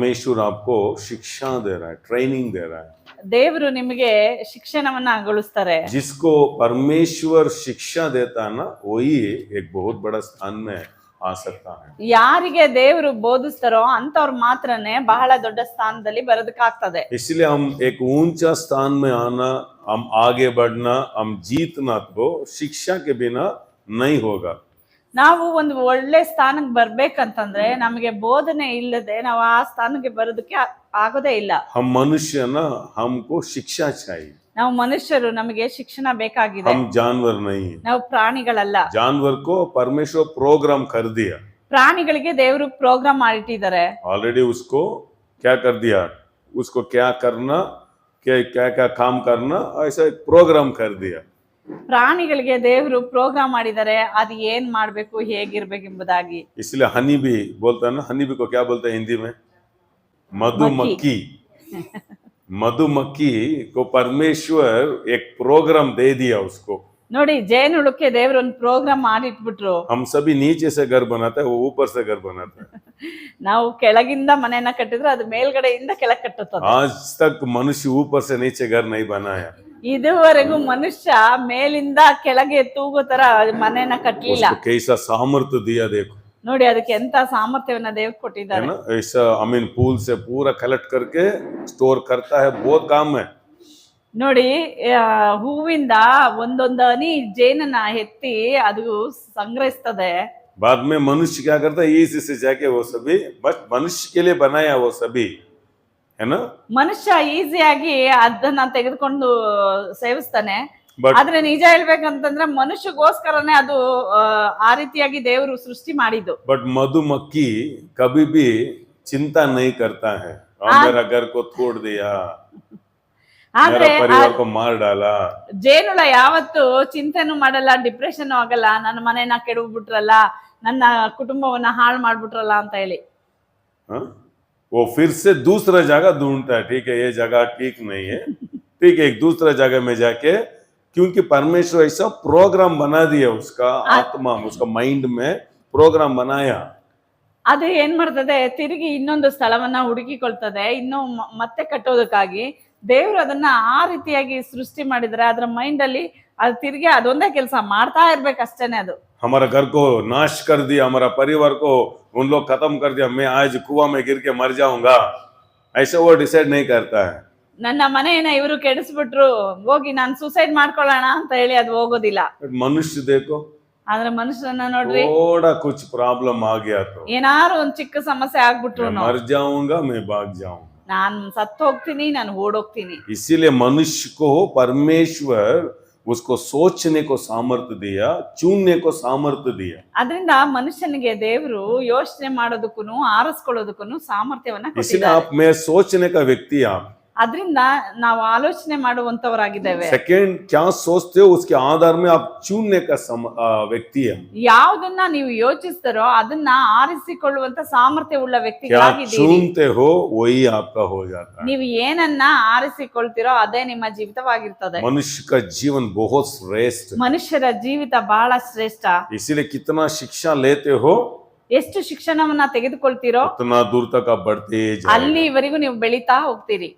परमेश्वर आपको शिक्षा दे रहा है, ट्रेनिंग दे रहा है। ದೇವರು ನಿಮಗೆ ಶಿಕ್ಷಣವನ್ನ ಗೊಳಿಸ್ತಾರೆ. जिसको परमेश्वर शिक्षा देता है ना, वही एक बहुत बड़ा स्थान में आ सकता है। ಯಾರಿಗೆ ದೇವರು ಬೋಧಿಸ್ತಾರೋ ಅಂತವ್ರು ಮಾತ್ರನೇ ಬಹಳ ದೊಡ್ಡ ಸ್ಥಾನದಲ್ಲಿ ಬರೋದಕ್ಕಾಗ್ತದೆ. इसलिए हम एक ऊंचा स्थान में आना, हम आगे बढ़ना, हम जीतना तो शिक्षा के बिना नहीं होगा। ನಾವು ಒಂದು ಒಳ್ಳೆ ಸ್ಥಾನಕ್ಕೆ ಬರ್ಬೇಕಂತಂದ್ರೆ ನಮಗೆ ಬೋಧನೆ ಇಲ್ಲದೆ ನಾವು ಆ ಸ್ಥಾನಕ್ಕೆ ಬರೋದಕ್ಕೆ ಆಗೋದೇ ಇಲ್ಲ. हम मनुष्य ना, हमको शिक्षा चाहिए। ನಾವು ಮನುಷ್ಯರು, ನಮಗೆ ಶಿಕ್ಷಣ ಬೇಕಾಗಿದೆ. हम जानवर नहीं है। ನಾವು ಪ್ರಾಣಿಗಳಲ್ಲ. जानवर को परमेश्वर प्रोग्राम कर दिया, ಪ್ರಾಣಿಗಳಿಗೆ ದೇವರು ಪ್ರೋಗ್ರಾಮ್ ಮಾಡಿಟ್ಟಿದ್ದಾರೆ. ऑलरेडी उसको क्या कर दिया, उसको क्या करना, क्या क्या क्या काम करना, ऐसा एक प्रोग्राम कर दिया। ಪ್ರಾಣಿಗಳಿಗೆ ದೇವರು ಪ್ರೋಗ್ರಾಮ್ ಮಾಡಿದ್ದಾರೆ, ಅದು ಏನ್ ಮಾಡ್ಬೇಕು, ಹೇಗಿರ್ಬೇಕೆಂಬುದಾಗಿ. इसलिए हनी भी बोलता है ना, हनी भी को क्या बोलते हैं हिंदी में, मधुमक्खी। मधुमक्खी को परमेश्वर एक प्रोग्राम दे दिया उसको। ನೋಡಿ, ಜೇನುಳುಕ್ಕೆ ದೇವರು ಒಂದು ಪ್ರೋಗ್ರಾಮ್ ಮಾಡಿಟ್ಬಿಟ್ರು. हम सभी नीचे से घर बनाते हैं, वो ऊपर से घर बनाते हैं। ನಾವು ಕೆಳಗಿಂದ ಮನೆಯನ್ನ ಕಟ್ಟಿದ್ರೆ ಅದು ಮೇಲ್ಗಡೆಯಿಂದ ಕೆಳಗೆ ಕಟ್ಟುತ್ತದೆ. आज तक मनुष्य ऊपर से नीचे घर नहीं बनाया। ಇದುವರೆಗೂ ಮನುಷ್ಯ ಮೇಲಿಂದ ಕೆಳಗೆ ತೂಗೋ ತರ ಮನೆಯನ್ನ ಕಟ್ಟಲಿಲ್ಲ. उसको कैसा सामर्थ्य दिया देखो, ನೋಡಿ ಅದಕ್ಕೆ ಎಂತ ಸಾಮರ್ಥ್ಯವನ್ನ ದೇವ್ರು है ಕೊಟ್ಟಿದ್ದಾರೆ. ना। ऐसा अमीन पूल से पूरा कलेक्ट करके स्टोर करता है, बहुत काम है। ನೋಡಿ, ಹೂವಿಂದ ಒಂದೊಂದು ಹನಿ ಜೇನನ್ನ ಎತ್ತಿ ಅದು ಸಂಗ್ರಹಿಸ್ತದೆ. बाद में मनुष्य क्या करता है, इसी से जाके वो सभी बस मनुष्य के लिए बनाया वो सभी, है ना। ಮನುಷ್ಯ ಈಸಿಯಾಗಿ ಅದನ್ನ ತೆಗೆದುಕೊಂಡು ಸೇವಿಸ್ತಾನೆ. But ಆದ್ರೆ ನಿಜ ಹೇಳ್ಬೇಕಂತಂದ್ರೆ ಮನುಷ್ಯಗೋಸ್ಕರನೇ ಅದು ಆ ರೀತಿಯಾಗಿ ದೇವರು ಸೃಷ್ಟಿ ಮಾಡಿದ್ದು. बट मधुमक्खी कभी भी चिंता नहीं करता है, मेरा घर को तोड़ दिया, ಆದ್ರೆ मेरा परिवार को मार डाला। ಜೇನುಳ ಯಾವತ್ತು ಚಿಂತೆನೂ ಮಾಡಲ್ಲ, ಡಿಪ್ರೆಷನ್ ಆಗಲ್ಲ, ನನ್ನ ಮನೆಯನ್ನ ಕೆಡವ್ಬಿಟ್ರಲ್ಲ, ನನ್ನ ಕುಟುಂಬವನ್ನ ಹಾಳು ಮಾಡ್ಬಿಟ್ರಲ್ಲ ಅಂತ ಹೇಳಿ. हाँ? वो फिर से दूसरा जगह ढूंढता है, ठीक है ये जगह ठीक नहीं है, ठीक है एक दूसरा जगह में जाके, क्योंकि परमेश्वर ऐसा प्रोग्राम बना दिया, उसका आत्मा उसका माइंड में प्रोग्राम बनाया। ಅದು ಏನ್ ಮಾಡ್ತದೆ, ತಿರುಗಿ ಇನ್ನೊಂದು ಸ್ಥಳವನ್ನ ಹುಡುಕಿಕೊಳ್ತದೆ, ಇನ್ನು ಮತ್ತೆ ಕಟ್ಟೋದಕ್ಕಾಗಿ. ದೇವ್ರು ಅದನ್ನ ಆ ರೀತಿಯಾಗಿ ಸೃಷ್ಟಿ ಮಾಡಿದ್ರೆ ಅದ್ರ ಮೈಂಡ್ ಅಲ್ಲಿ ಅದು ತಿರುಗಿ ಅದೊಂದೇ ಕೆಲಸ ಮಾಡ್ತಾ ಇರ್ಬೇಕಷ್ಟೇನೆ. ಅದು हमारा घर को नाश कर दिया, हमारा परिवार को उन लोग खत्म कर दिया, मैं आज कुआं में गिर के मर जाऊंगा, ऐसा वो डिसाइड नहीं करता है। ನನ್ನ ಮನೆಯನ್ನ ಇವರು ಕೆಡಿಸ್ಬಿಟ್ರು, ಹೋಗಿ ನಾನು ಸೂಸೈಡ್ ಮಾಡ್ಕೊಳ್ಳೋಣ ಅಂತ ಹೇಳಿ ಅದು ಹೋಗೋದಿಲ್ಲ. मनुष्य देखो, ಆದ್ರೆ ಮನುಷ್ಯರನ್ನ ನೋಡ್ರಿ, थोड़ा कुछ प्रॉब्लम आ गया तो ಏನಾರು ಒಂದ್ ಚಿಕ್ಕ ಸಮಸ್ಯೆ ಆಗ್ಬಿಟ್ರು मैं मर जाऊंगा, मैं भाग जाऊंगा। ನಾನ್ ಸತ್ತು ಹೋಗ್ತೀನಿ, ನಾನು ಓಡೋಗ್ತೀನಿ. इसीलिए मनुष्य को परमेश्वर उसको सोचने को सामर्थ्य दिया, चुनने को सामर्थ्य दिया। ಅದರಿಂದ ಮನುಷ್ಯನಿಗೆ ದೇವರು ಯೋಚನೆ ಮಾಡೋದಕ್ಕೂ ಆರಿಸ್ಕೊಳ್ಳೋದಕ್ಕೂ ಸಾಮರ್ಥ್ಯವನ್ನ इसलिए ಕೊಟ್ಟಿದ್ದಾರೆ. आप मैं सोचने का व्यक्ति, आप ಅದರಿಂದ ನಾವು ಆಲೋಚನೆ ಮಾಡುವಂತವರಾಗಿದ್ದೇವೆ. सेकंड क्या सोचते हो उसके आधार में आप चुनने का व्यक्ति है। ಯಾವುದನ್ನ ನೀವು ಯೋಚಿಸ್ತಾರೋ ಅದನ್ನ ಆರಿಸಿಕೊಳ್ಳುವಂತ ಸಾಮರ್ಥ್ಯ ಉಳ್ಳ क्या ವ್ಯಕ್ತಿಗಳಾಗಿದ್ದೀರಿ. चुनते हो वही आपका हो जाता है। ನೀವು ಏನನ್ನ ಆರಿಸಿಕೊಳ್ತಿರೋ ಅದೇ ನಿಮ್ಮ ಜೀವಿತವಾಗಿರ್ತದೆ. मनुष्य का जीवन बहुत श्रेष्ठ, ಮನುಷ್ಯರ ಜೀವಿತ ಬಹಳ ಶ್ರೇಷ್ಠ. इसीलिए कितना शिक्षा लेते हो ಎಷ್ಟು ಶಿಕ್ಷಣವನ್ನ ತೆಗೆದುಕೊಳ್ತಿರೋ उतना दूर तक आप बढ़ते जाओगे। ಅಲ್ಲಿವರೆಗೂ ನೀವು ಬೆಳೀತಾ ಹೋಗ್ತೀರಿ.